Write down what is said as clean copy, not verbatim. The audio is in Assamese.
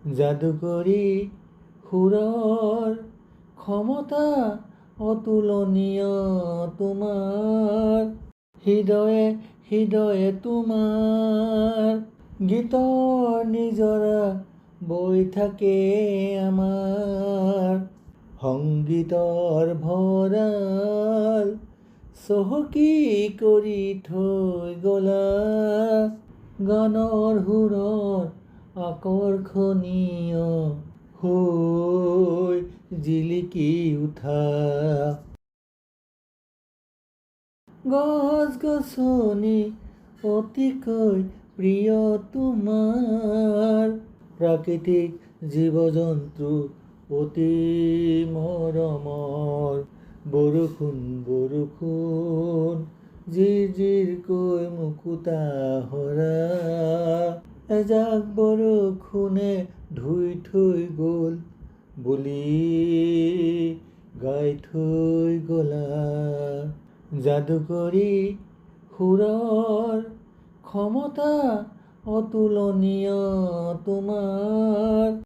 জাদুকৰী সুৰৰ ক্ষমতা অতুলনীয় তোমাৰ, হৃদয়ে হৃদয়ে তোমাৰ গীতৰ নিজৰা বৈ থাকে আমাৰ, সংগীতৰ ভঁৰাল চহকী কৰি থৈ গলা, গানৰ সুৰৰ আকৰ্ষণীয় হৈ জিলিকি উঠা, গছ গছনি অতিকৈ প্ৰিয় তোমাৰ, প্ৰাকৃতিক জীৱ জন্তু অতি মৰমৰ, বৰষুণ বৰষুণ জিৰজিৰকৈ মুকুতা সৰা, এজাক বৰষুণে ধুই থৈ গ'ল বুলি গাই থৈ গলা, যাদুকৰী সুৰৰ ক্ষমতা অতুলনীয় তোমাৰ।